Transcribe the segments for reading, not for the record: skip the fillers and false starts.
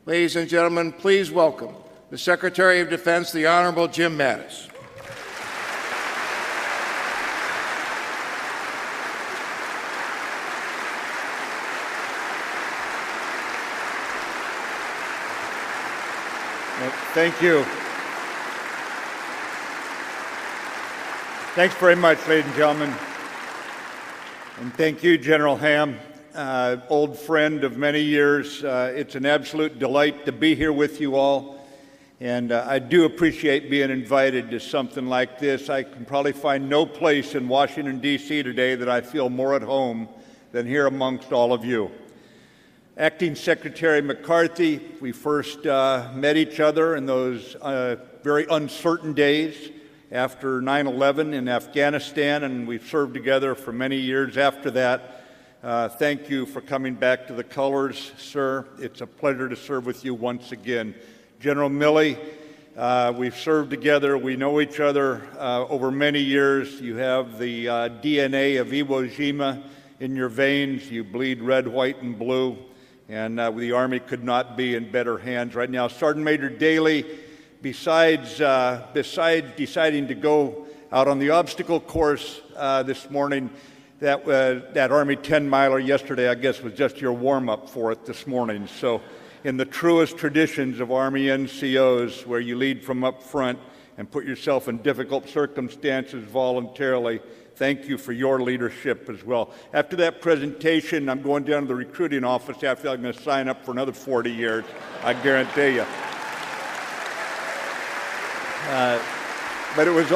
Ladies and gentlemen, please welcome the Secretary of Defense, the Honorable Jim Mattis. Thank you. Thanks very much, ladies and gentlemen. And thank you, General Ham, old friend of many years. It's an absolute delight to be here with you all. And I do appreciate being invited to something like this. I can probably find no place in Washington, D.C. today that I feel more at home than here amongst all of you. Acting Secretary McCarthy, we first met each other in those very uncertain days after 9/11 in Afghanistan, and we've served together for many years after that. Thank you for coming back to the colors, sir. It's a pleasure to serve with you once again. General Milley, we've served together. We know each other over many years. You have the DNA of Iwo Jima in your veins. You bleed red, white, and blue. And the Army could not be in better hands right now. Sergeant Major Daley, besides deciding to go out on the obstacle course this morning, that Army 10-miler yesterday, I guess, was just your warm-up for it this morning. So in the truest traditions of Army NCOs, where you lead from up front and put yourself in difficult circumstances voluntarily, thank you for your leadership as well. After that presentation, I'm going down to the recruiting office. I feel like I'm going to sign up for another 40 years, I guarantee you. But it was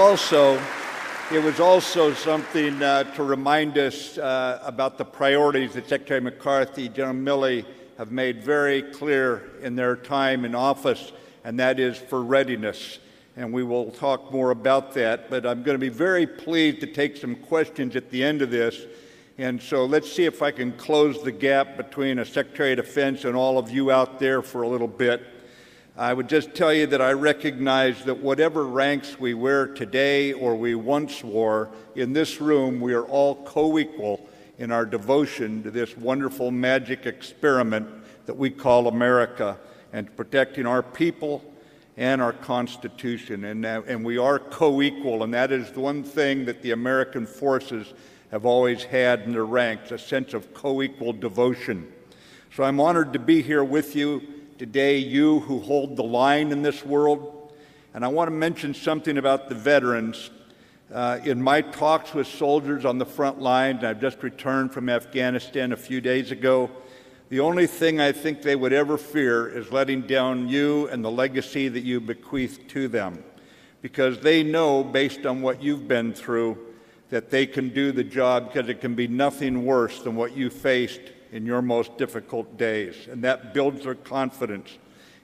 also something to remind us about the priorities that Secretary McCarthy, General Milley have made very clear in their time in office, and that is for readiness. And we will talk more about that, but I'm going to be very pleased to take some questions at the end of this. And so let's see if I can close the gap between a Secretary of Defense and all of you out there for a little bit. I would just tell you that I recognize that whatever ranks we wear today or we once wore, in this room we are all co-equal in our devotion to this wonderful magic experiment that we call America, and to protecting our people and our Constitution. And we are co-equal, and that is the one thing that the American forces have always had in their ranks, a sense of co-equal devotion. So I'm honored to be here with you today, you who hold the line in this world. And I want to mention something about the veterans. In my talks with soldiers on the front lines, I've just returned from Afghanistan a few days ago, the only thing I think they would ever fear is letting down you and the legacy that you bequeath to them, because they know, based on what you've been through, that they can do the job, because it can be nothing worse than what you faced in your most difficult days, and that builds their confidence.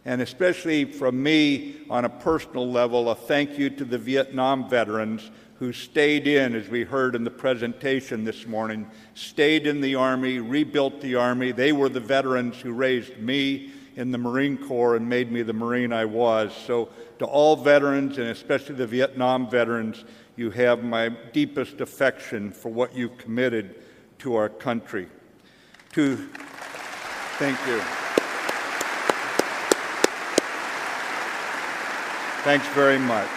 And especially from me, on a personal level, a thank you to the Vietnam veterans who stayed in, as we heard in the presentation this morning, stayed in the Army, rebuilt the Army. They were the veterans who raised me in the Marine Corps and made me the Marine I was. So to all veterans, and especially the Vietnam veterans, you have my deepest affection for what you've committed to our country. Thank you. Thanks very much.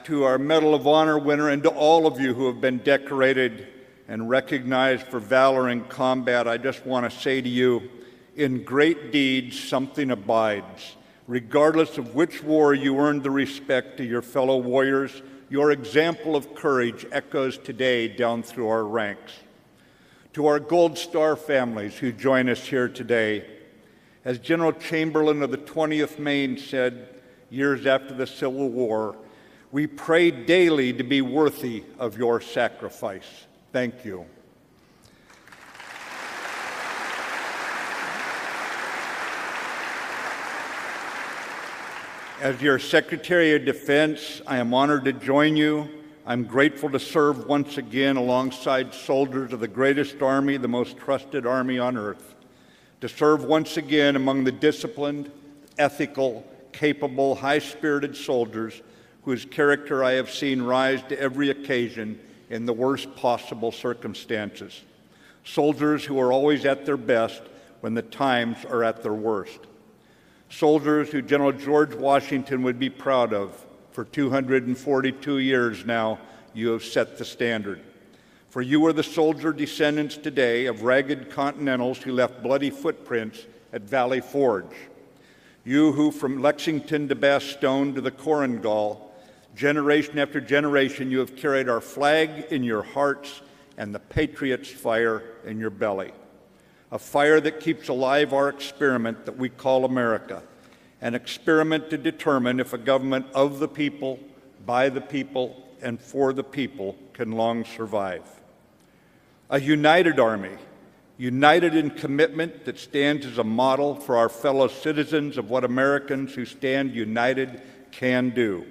To our Medal of Honor winner, and to all of you who have been decorated and recognized for valor in combat, I just want to say to you, in great deeds something abides. Regardless of which war you earned the respect of your fellow warriors, your example of courage echoes today down through our ranks. To our Gold Star families who join us here today, as General Chamberlain of the 20th Maine said years after the Civil War, we pray daily to be worthy of your sacrifice. Thank you. As your Secretary of Defense, I am honored to join you. I'm grateful to serve once again alongside soldiers of the greatest Army, the most trusted Army on earth. To serve once again among the disciplined, ethical, capable, high-spirited soldiers whose character I have seen rise to every occasion in the worst possible circumstances. Soldiers who are always at their best when the times are at their worst. Soldiers who General George Washington would be proud of. For 242 years now, you have set the standard. For you are the soldier descendants today of ragged Continentals who left bloody footprints at Valley Forge. You who from Lexington to Bastogne to the Korengal, generation after generation, you have carried our flag in your hearts and the Patriot's fire in your belly. A fire that keeps alive our experiment that we call America, an experiment to determine if a government of the people, by the people, and for the people can long survive. A united army, united in commitment that stands as a model for our fellow citizens of what Americans who stand united can do.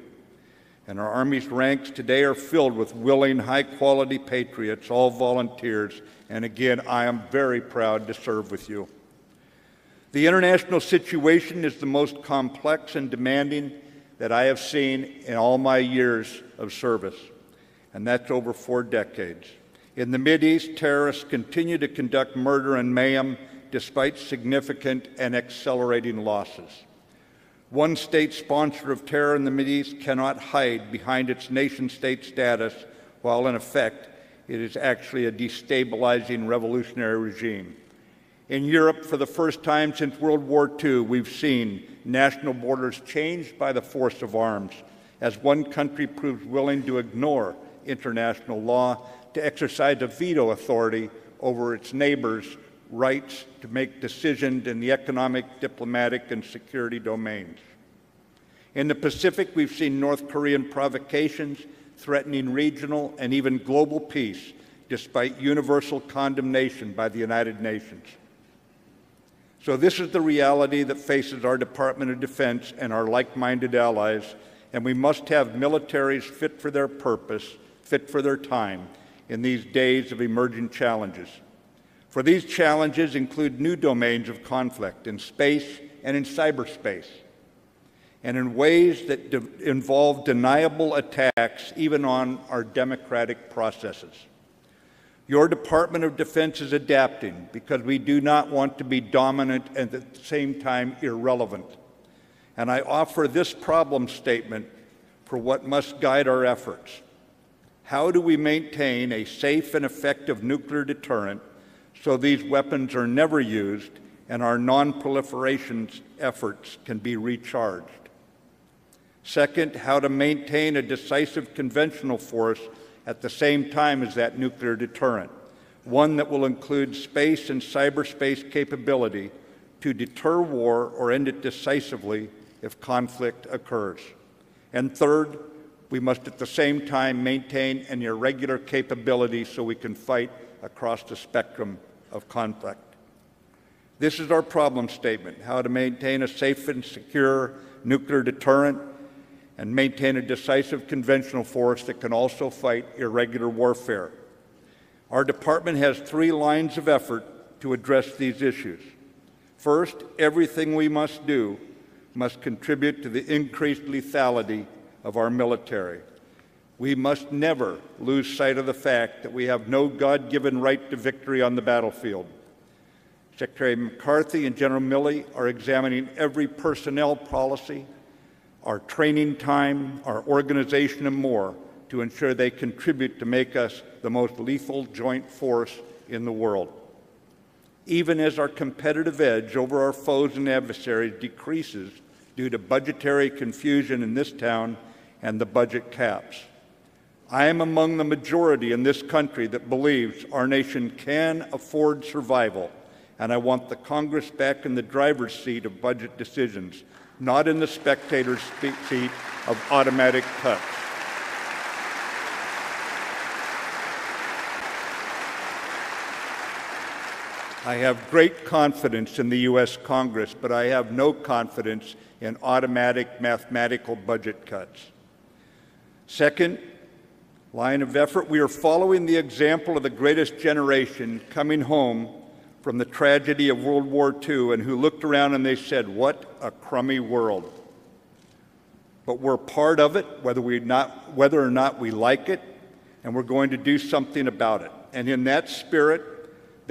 And our Army's ranks today are filled with willing, high-quality patriots, all volunteers, and again, I am very proud to serve with you. The international situation is the most complex and demanding that I have seen in all my years of service, and that's over 4 decades. In the Mideast, terrorists continue to conduct murder and mayhem despite significant and accelerating losses. One state sponsor of terror in the Mideast cannot hide behind its nation-state status, while in effect it is actually a destabilizing revolutionary regime. In Europe, for the first time since World War II, we've seen national borders changed by the force of arms, as one country proves willing to ignore international law to exercise a veto authority over its neighbors' rights to make decisions in the economic, diplomatic, and security domains. In the Pacific, we've seen North Korean provocations threatening regional and even global peace, despite universal condemnation by the United Nations. So this is the reality that faces our Department of Defense and our like-minded allies, and we must have militaries fit for their purpose, fit for their time, in these days of emerging challenges. For these challenges include new domains of conflict in space and in cyberspace, and in ways that involve deniable attacks even on our democratic processes. Your Department of Defense is adapting because we do not want to be dominant and at the same time irrelevant. And I offer this problem statement for what must guide our efforts. How do we maintain a safe and effective nuclear deterrent so these weapons are never used and our non-proliferation efforts can be recharged? Second, how to maintain a decisive conventional force at the same time as that nuclear deterrent, one that will include space and cyberspace capability to deter war or end it decisively if conflict occurs. And third, we must at the same time maintain an irregular capability so we can fight across the spectrum of conflict. This is our problem statement: how to maintain a safe and secure nuclear deterrent and maintain a decisive conventional force that can also fight irregular warfare. Our department has 3 lines of effort to address these issues. First, everything we must do must contribute to the increased lethality of our military. We must never lose sight of the fact that we have no God-given right to victory on the battlefield. Secretary McCarthy and General Milley are examining every personnel policy, our training time, our organization, and more to ensure they contribute to make us the most lethal joint force in the world. Even as our competitive edge over our foes and adversaries decreases due to budgetary confusion in this town and the budget caps. I am among the majority in this country that believes our nation can afford survival, and I want the Congress back in the driver's seat of budget decisions, not in the spectator's seat of automatic cuts. I have great confidence in the U.S. Congress, but I have no confidence in automatic mathematical budget cuts. Second line of effort, we are following the example of the greatest generation coming home from the tragedy of World War II and who looked around and they said, "What a crummy world." But we're part of it, whether or not we like it, and we're going to do something about it. And in that spirit,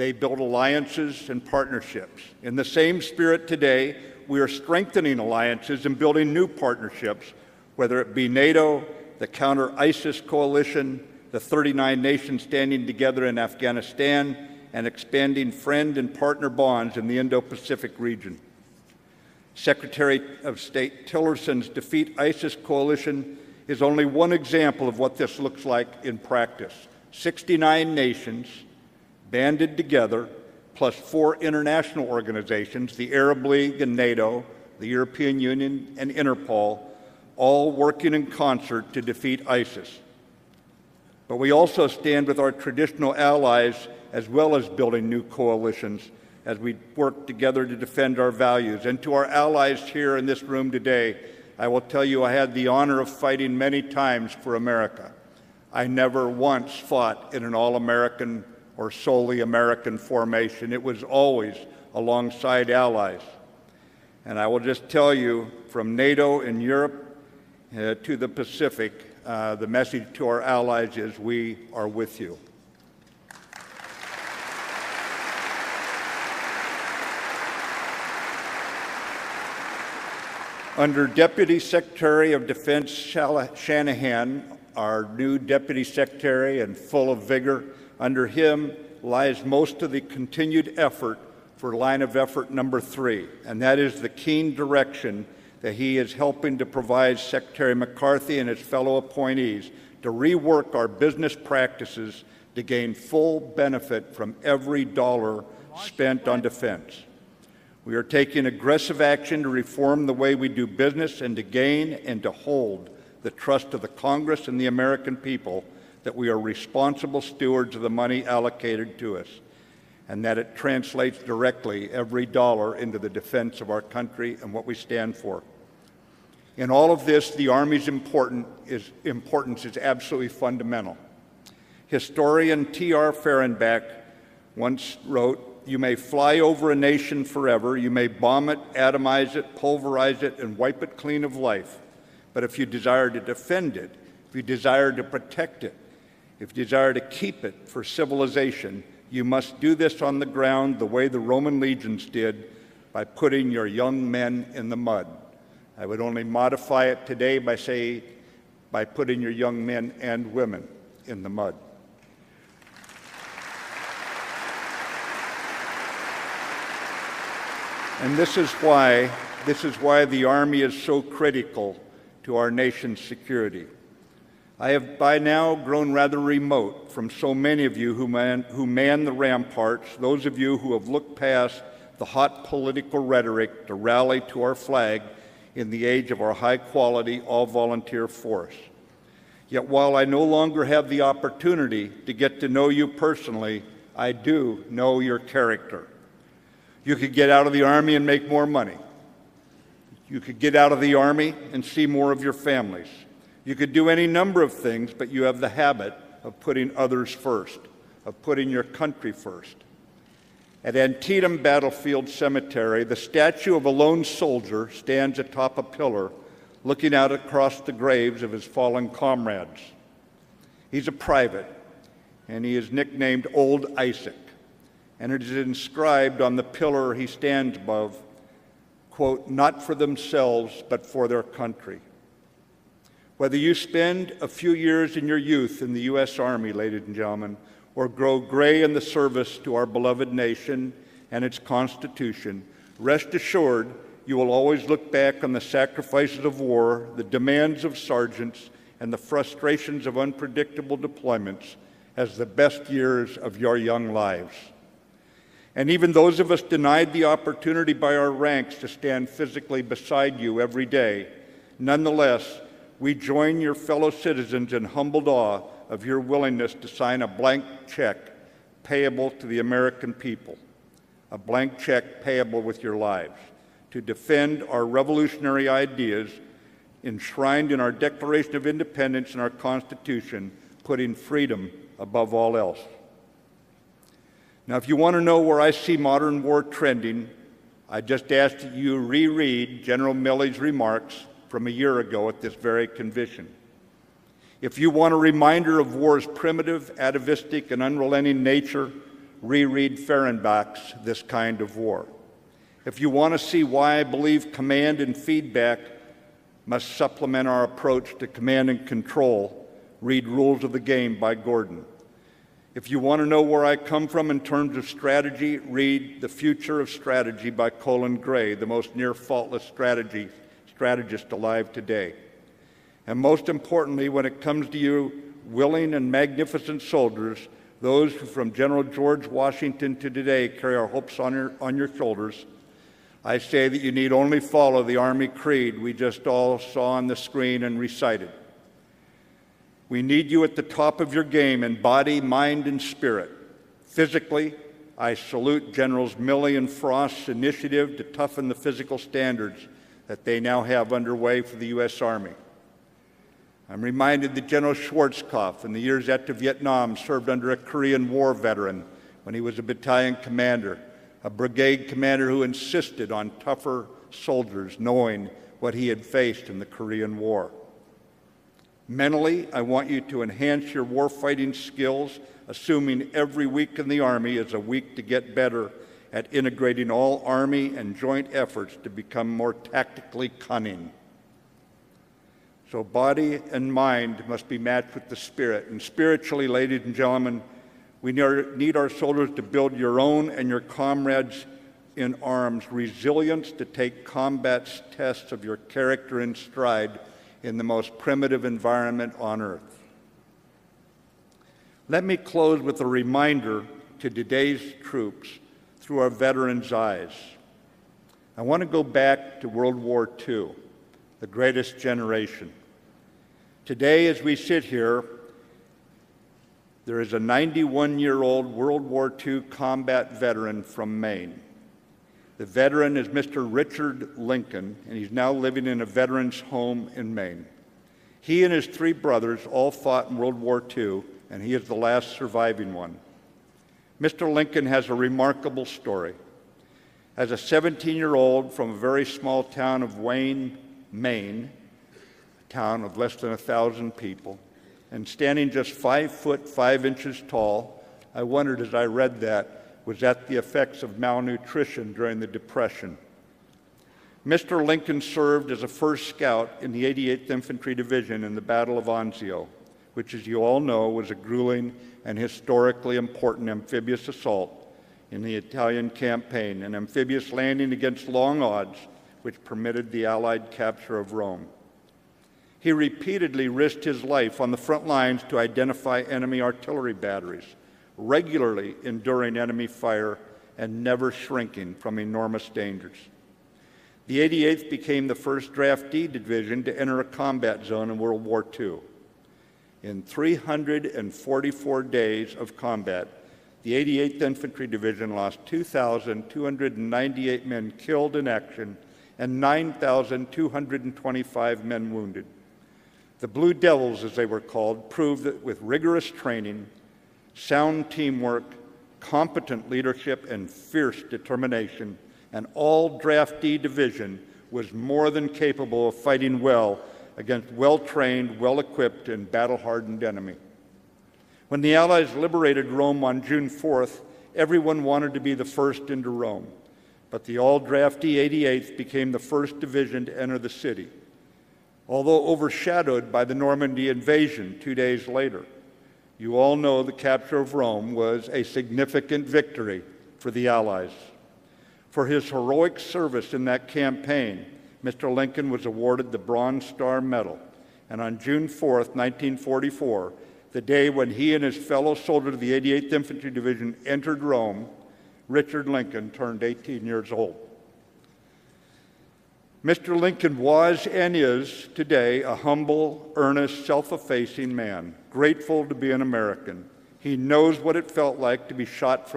they build alliances and partnerships. In the same spirit today, we are strengthening alliances and building new partnerships, whether it be NATO, the counter-ISIS coalition, the 39 nations standing together in Afghanistan, and expanding friend and partner bonds in the Indo-Pacific region. Secretary of State Tillerson's Defeat ISIS coalition is only one example of what this looks like in practice. 69 nations banded together, plus 4 international organizations, the Arab League and NATO, the European Union and Interpol, all working in concert to defeat ISIS. But we also stand with our traditional allies as well as building new coalitions as we work together to defend our values. And to our allies here in this room today, I will tell you I had the honor of fighting many times for America. I never once fought in an all-American or solely American formation. It was always alongside allies. And I will just tell you, from NATO in Europe to the Pacific, the message to our allies is we are with you. Under Deputy Secretary of Defense Shanahan, our new Deputy Secretary and full of vigor, under him lies most of the continued effort for line of effort number 3, and that is the keen direction that he is helping to provide Secretary McCarthy and his fellow appointees to rework our business practices to gain full benefit from every dollar spent on defense. We are taking aggressive action to reform the way we do business and to gain and to hold the trust of the Congress and the American people that we are responsible stewards of the money allocated to us, and that it translates directly every dollar into the defense of our country and what we stand for. In all of this, the Army's importance is absolutely fundamental. Historian T.R. Fehrenbach once wrote, "You may fly over a nation forever, you may bomb it, atomize it, pulverize it, and wipe it clean of life. But if you desire to defend it, if you desire to protect it, if you desire to keep it for civilization, you must do this on the ground the way the Roman legions did, by putting your young men in the mud." I would only modify it today by saying, by putting your young men and women in the mud. And this is why the Army is so critical to our nation's security. I have by now grown rather remote from so many of you who man the ramparts, those of you who have looked past the hot political rhetoric to rally to our flag in the age of our high-quality, all-volunteer force. Yet while I no longer have the opportunity to get to know you personally, I do know your character. You could get out of the Army and make more money. You could get out of the Army and see more of your families. You could do any number of things, but you have the habit of putting others first, of putting your country first. At Antietam Battlefield Cemetery, the statue of a lone soldier stands atop a pillar, looking out across the graves of his fallen comrades. He's a private, and he is nicknamed Old Isaac. And it is inscribed on the pillar he stands above, quote, "Not for themselves, but for their country." Whether you spend a few years in your youth in the U.S. Army, ladies and gentlemen, or grow gray in the service to our beloved nation and its Constitution, rest assured you will always look back on the sacrifices of war, the demands of sergeants, and the frustrations of unpredictable deployments as the best years of your young lives. And even those of us denied the opportunity by our ranks to stand physically beside you every day, nonetheless, we join your fellow citizens in humbled awe of your willingness to sign a blank check payable to the American people, a blank check payable with your lives, to defend our revolutionary ideas enshrined in our Declaration of Independence and our Constitution, putting freedom above all else. Now, if you want to know where I see modern war trending, I just ask that you reread General Milley's remarks from a year ago at this very convention. If you want a reminder of war's primitive, atavistic, and unrelenting nature, reread Fehrenbach's This Kind of War. If you want to see why I believe command and feedback must supplement our approach to command and control, read Rules of the Game by Gordon. If you want to know where I come from in terms of strategy, read The Future of Strategy by Colin Gray, the most near-faultless strategist alive today. And most importantly, when it comes to you willing and magnificent soldiers, those who from General George Washington to today carry our hopes on your shoulders, I say that you need only follow the Army Creed we just all saw on the screen and recited. We need you at the top of your game in body, mind, and spirit. Physically, I salute Generals Milley and Frost's initiative to toughen the physical standards that they now have underway for the U.S. Army. I'm reminded that General Schwarzkopf, in the years after Vietnam, served under a Korean War veteran when he was a battalion commander, a brigade commander who insisted on tougher soldiers knowing what he had faced in the Korean War. Mentally, I want you to enhance your warfighting skills, assuming every week in the Army is a week to get better at integrating all Army and joint efforts to become more tactically cunning. So body and mind must be matched with the spirit. And spiritually, ladies and gentlemen, we need our soldiers to build your own and your comrades in arms resilience to take combat tests of your character in stride in the most primitive environment on earth. Let me close with a reminder to today's troops through our veterans' eyes. I want to go back to World War II, the greatest generation. Today, as we sit here, there is a 91-year-old World War II combat veteran from Maine. The veteran is Mr. Richard Lincoln, and he's now living in a veteran's home in Maine. He and his three brothers all fought in World War II, and he is the last surviving one. Mr. Lincoln has a remarkable story. As a 17-year-old from a very small town of Wayne, Maine, a town of less than 1,000 people, and standing just 5 foot 5 inches tall, I wondered as I read that, was that the effects of malnutrition during the Depression? Mr. Lincoln served as a first scout in the 88th Infantry Division in the Battle of Anzio, which, as you all know, was a grueling and historically important amphibious assault in the Italian campaign, an amphibious landing against long odds which permitted the Allied capture of Rome. He repeatedly risked his life on the front lines to identify enemy artillery batteries, regularly enduring enemy fire and never shrinking from enormous dangers. The 88th became the first draftee division to enter a combat zone in World War II. In 344 days of combat, the 88th Infantry Division lost 2,298 men killed in action and 9,225 men wounded. The Blue Devils, as they were called, proved that with rigorous training, sound teamwork, competent leadership, and fierce determination, an all-draftee division was more than capable of fighting well against well-trained, well-equipped, and battle-hardened enemy. When the Allies liberated Rome on June 4th, everyone wanted to be the first into Rome, but the all-draftee 88th became the first division to enter the city, although overshadowed by the Normandy invasion 2 days later. You all know the capture of Rome was a significant victory for the Allies. For his heroic service in that campaign, Mr. Lincoln was awarded the Bronze Star Medal, and on June 4th, 1944, the day when he and his fellow soldiers of the 88th Infantry Division entered Rome, Richard Lincoln turned 18 years old. Mr. Lincoln was and is today a humble, earnest, self-effacing man, grateful to be an American. He knows what it felt like to be shot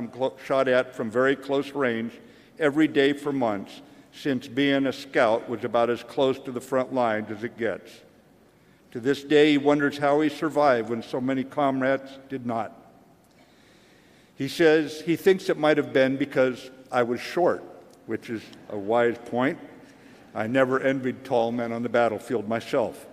at from very close range every day for months, since being a scout was about as close to the front lines as it gets. To this day, he wonders how he survived when so many comrades did not. He says he thinks it might have been because I was short, which is a wise point. I never envied tall men on the battlefield myself.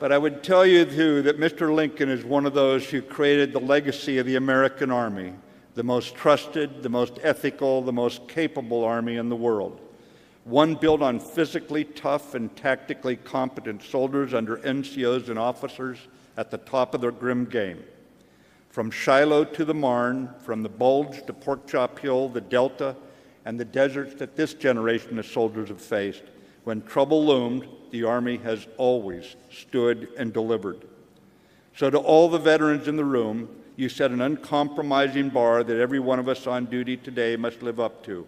But I would tell you, too, that Mr. Lincoln is one of those who created the legacy of the American Army, the most trusted, the most ethical, the most capable Army in the world. One built on physically tough and tactically competent soldiers under NCOs and officers at the top of their grim game. From Shiloh to the Marne, from the Bulge to Pork Chop Hill, the Delta, and the deserts that this generation of soldiers have faced, when trouble loomed, the Army has always stood and delivered. So to all the veterans in the room, you set an uncompromising bar that every one of us on duty today must live up to.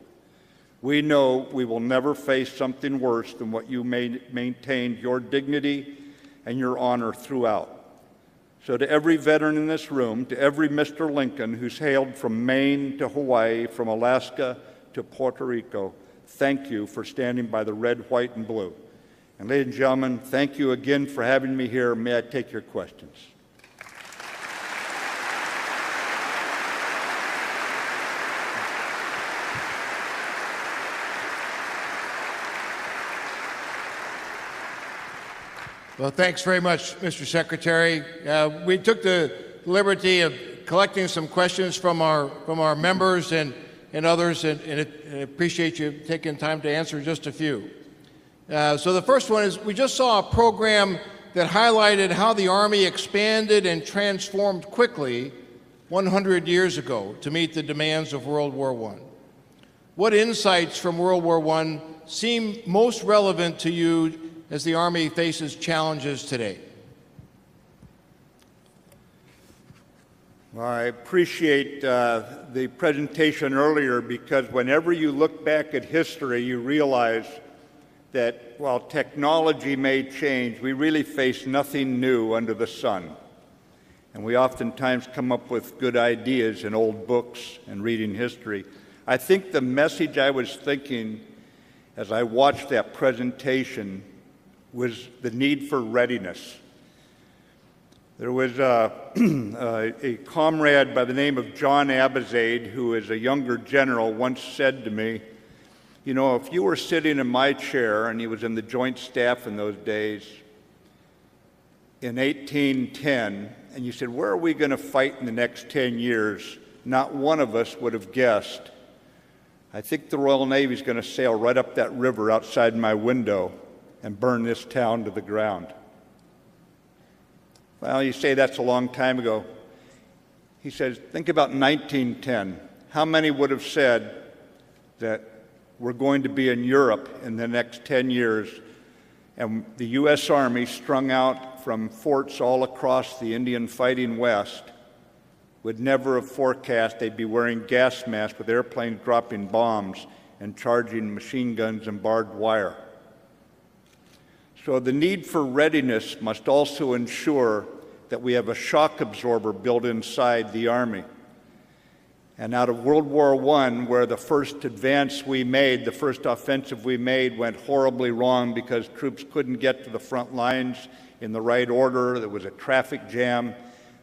We know we will never face something worse than what you maintained your dignity and your honor throughout. So to every veteran in this room, to every Mr. Lincoln who's hailed from Maine to Hawaii, from Alaska to Puerto Rico, thank you for standing by the red, white, and blue. And ladies and gentlemen, thank you again for having me here. May I take your questions? Well, thanks very much, Mr. Secretary. We took the liberty of collecting some questions from our members and others, and I appreciate you taking time to answer just a few. So the first one is, we just saw a program that highlighted how the Army expanded and transformed quickly 100 years ago to meet the demands of World War I. What insights from World War I seem most relevant to you as the Army faces challenges today? Well, I appreciate the presentation earlier, because whenever you look back at history, you realize that while technology may change, we really face nothing new under the sun. And we oftentimes come up with good ideas in old books and reading history. I think the message I was thinking as I watched that presentation was the need for readiness. There was a comrade by the name of John Abizaid, who is a younger general, once said to me, you know, if you were sitting in my chair, and he was in the Joint Staff in those days, in 1810, and you said, where are we going to fight in the next 10 years? Not one of us would have guessed. I think the Royal Navy is going to sail right up that river outside my window and burn this town to the ground. Well, you say that's a long time ago. He says, think about 1910. How many would have said that we're going to be in Europe in the next 10 years, and the U.S. Army, strung out from forts all across the Indian fighting West, would never have forecast they'd be wearing gas masks with airplanes dropping bombs and charging machine guns and barbed wire. So the need for readiness must also ensure that we have a shock absorber built inside the Army. And out of World War I, where the first advance we made, the first offensive we made, went horribly wrong because troops couldn't get to the front lines in the right order, there was a traffic jam,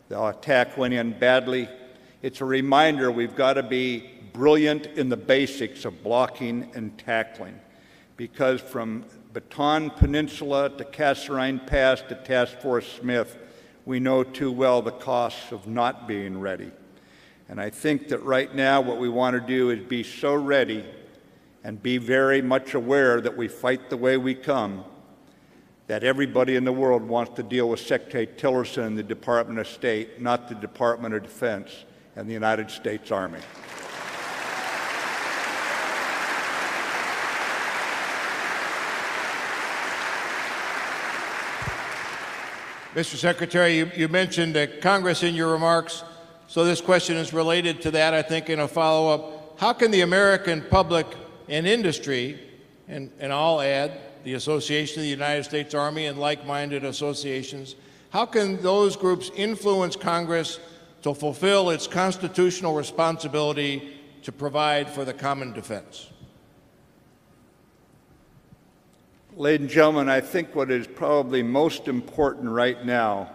the attack went in badly. It's a reminder we've got to be brilliant in the basics of blocking and tackling, because from Bataan Peninsula to Kasserine Pass to Task Force Smith, we know too well the costs of not being ready. And I think that right now what we want to do is be so ready and be very much aware that we fight the way we come, that everybody in the world wants to deal with Secretary Tillerson and the Department of State, not the Department of Defense and the United States Army. Mr. Secretary, you mentioned Congress in your remarks, so this question is related to that, I think, in a follow-up. How can the American public and industry, and I'll add the Association of the United States Army and like-minded associations, how can those groups influence Congress to fulfill its constitutional responsibility to provide for the common defense? Ladies and gentlemen, I think what is probably most important right now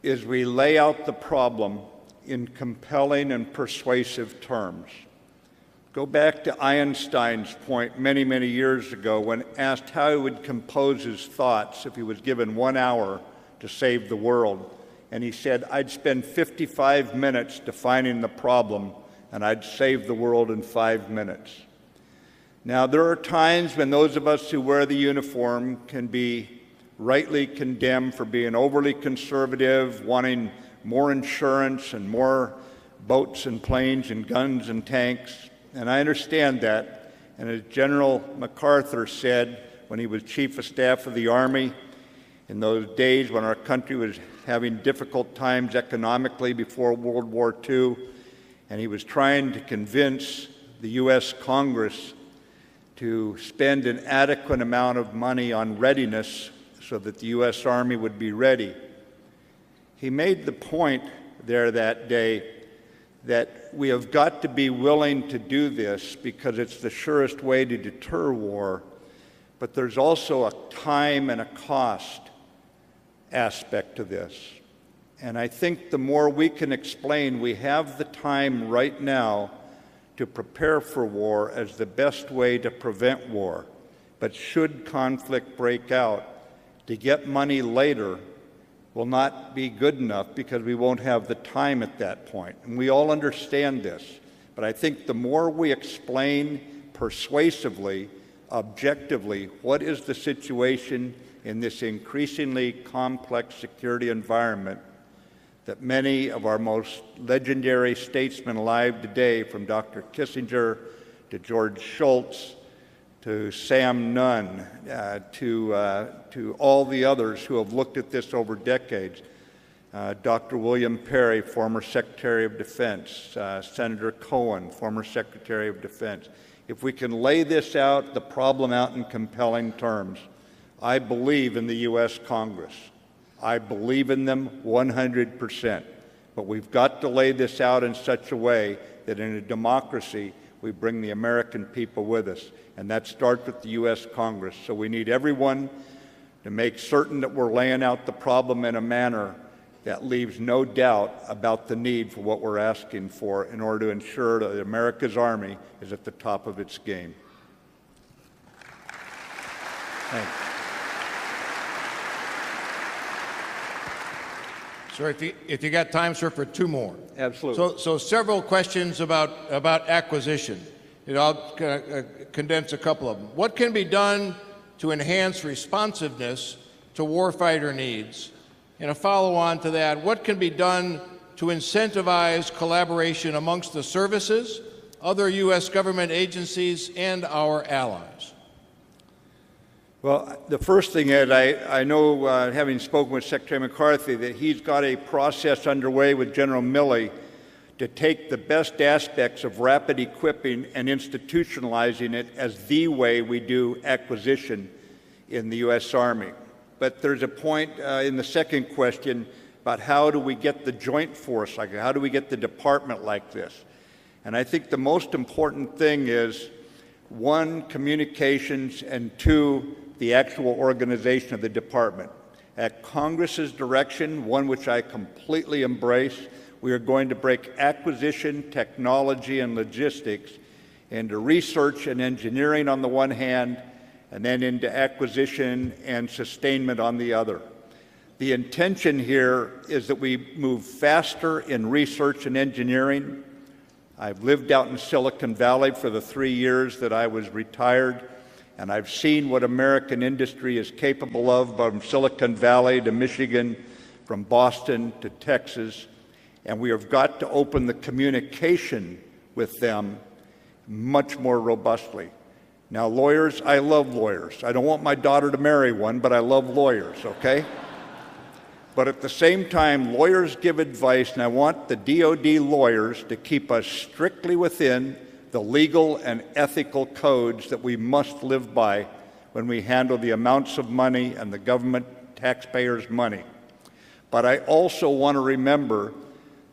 is we lay out the problem in compelling and persuasive terms. Go back to Einstein's point many, many years ago when asked how he would compose his thoughts if he was given 1 hour to save the world. And he said, I'd spend 55 minutes defining the problem, and I'd save the world in 5 minutes. Now, there are times when those of us who wear the uniform can be rightly condemned for being overly conservative, wanting more insurance and more boats and planes and guns and tanks. And I understand that. And as General MacArthur said when he was Chief of Staff of the Army, in those days when our country was having difficult times economically before World War II, and he was trying to convince the U.S. Congress to spend an adequate amount of money on readiness so that the U.S. Army would be ready. He made the point there that day that we have got to be willing to do this because it's the surest way to deter war, but there's also a time and a cost aspect to this. And I think the more we can explain we have the time right now to prepare for war as the best way to prevent war, but should conflict break out, to get money later will not be good enough because we won't have the time at that point. And we all understand this. But I think the more we explain persuasively, objectively, what is the situation in this increasingly complex security environment that many of our most legendary statesmen alive today, from Dr. Kissinger to George Shultz to Sam Nunn, to all the others who have looked at this over decades, Dr. William Perry, former Secretary of Defense, Senator Cohen, former Secretary of Defense. If we can lay this out, the problem out in compelling terms, I believe in the U.S. Congress. I believe in them 100%. But we've got to lay this out in such a way that in a democracy, we bring the American people with us. And that starts with the U.S. Congress. So we need everyone to make certain that we're laying out the problem in a manner that leaves no doubt about the need for what we're asking for in order to ensure that America's Army is at the top of its game. Thanks. Sir, if you got time, sir, for two more. Absolutely. So several questions about acquisition. I'll condense a couple of them. What can be done to enhance responsiveness to warfighter needs? And a follow-on to that, what can be done to incentivize collaboration amongst the services, other U.S. government agencies, and our allies? Well, the first thing is I know, having spoken with Secretary McCarthy, that he's got a process underway with General Milley to take the best aspects of rapid equipping and institutionalizing it as the way we do acquisition in the U.S. Army. But there's a point in the second question about how do we get the joint force like how do we get the department like this? And I think the most important thing is, one, communications, and two, the actual organization of the department. At Congress's direction, one which I completely embrace, we are going to break acquisition, technology, and logistics into research and engineering on the one hand, and then into acquisition and sustainment on the other. The intention here is that we move faster in research and engineering. I've lived out in Silicon Valley for the 3 years that I was retired, and I've seen what American industry is capable of, from Silicon Valley to Michigan, from Boston to Texas, and we have got to open the communication with them much more robustly. Now, lawyers, I love lawyers. I don't want my daughter to marry one, but I love lawyers, okay? But at the same time, lawyers give advice, and I want the DoD lawyers to keep us strictly within the legal and ethical codes that we must live by when we handle the amounts of money and the government taxpayers' money. But I also want to remember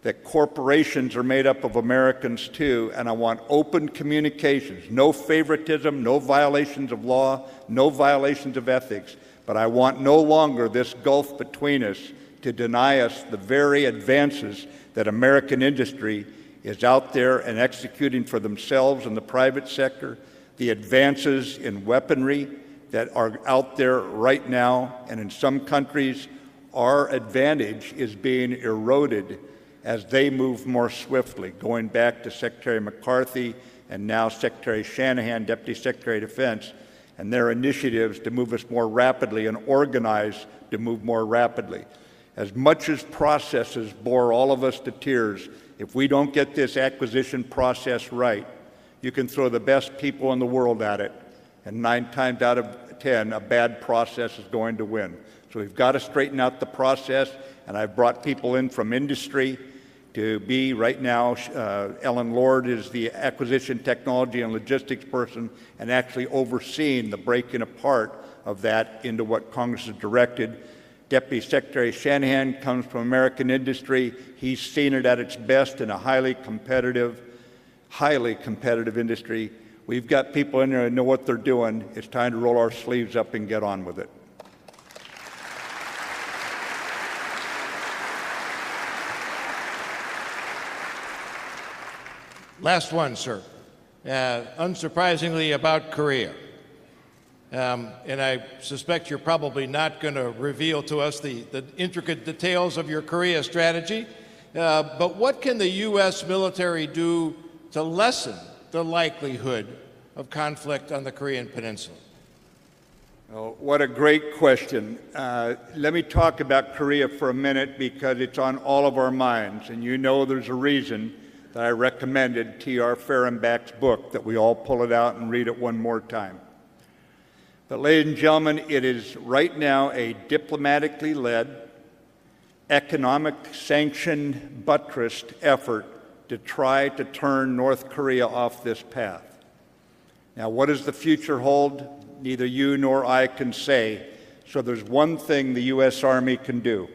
that corporations are made up of Americans too, and I want open communications, no favoritism, no violations of law, no violations of ethics, but I want no longer this gulf between us to deny us the very advances that American industry is out there and executing for themselves in the private sector, the advances in weaponry that are out there right now, and in some countries, our advantage is being eroded as they move more swiftly, going back to Secretary McCarthy and now Secretary Shanahan, Deputy Secretary of Defense, and their initiatives to move us more rapidly and organize to move more rapidly. As much as processes bore all of us to tears, if we don't get this acquisition process right, you can throw the best people in the world at it, and 9 times out of 10, a bad process is going to win. So we've got to straighten out the process, and I've brought people in from industry to be right now. Ellen Lord is the acquisition technology and logistics person and actually overseeing the breaking apart of that into what Congress has directed. Deputy Secretary Shanahan comes from American industry. He's seen it at its best in a highly competitive industry. We've got people in there who know what they're doing. It's time to roll our sleeves up and get on with it. Last one, sir. Unsurprisingly, about Korea. And I suspect you're probably not going to reveal to us the intricate details of your Korea strategy. But what can the U.S. military do to lessen the likelihood of conflict on the Korean Peninsula? Oh, what a great question. Let me talk about Korea for a minute because it's on all of our minds. And you know there's a reason that I recommended T.R. Fehrenbach's book, that we all pull it out and read it one more time. But ladies and gentlemen, it is right now a diplomatically led, economic sanction buttressed effort to try to turn North Korea off this path. Now, what does the future hold? Neither you nor I can say. So there's one thing the U.S. Army can do,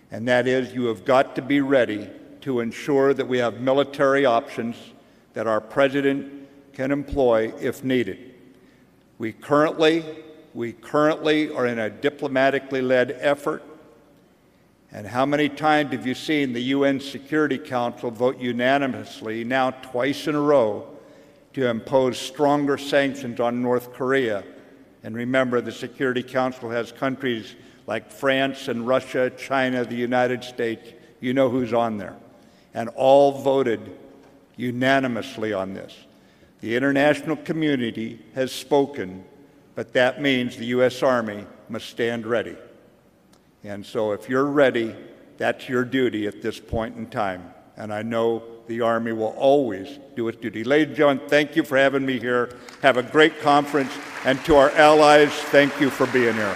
and that is you have got to be ready to ensure that we have military options that our president can employ if needed. We currently are in a diplomatically led effort. And how many times have you seen the UN Security Council vote unanimously, now twice in a row, to impose stronger sanctions on North Korea? And remember, the Security Council has countries like France and Russia, China, the United States. You know who's on there. And all voted unanimously on this. The international community has spoken, but that means the U.S. Army must stand ready. And so if you're ready, that's your duty at this point in time. And I know the Army will always do its duty. Ladies and gentlemen, thank you for having me here. Have a great conference. And to our allies, thank you for being here.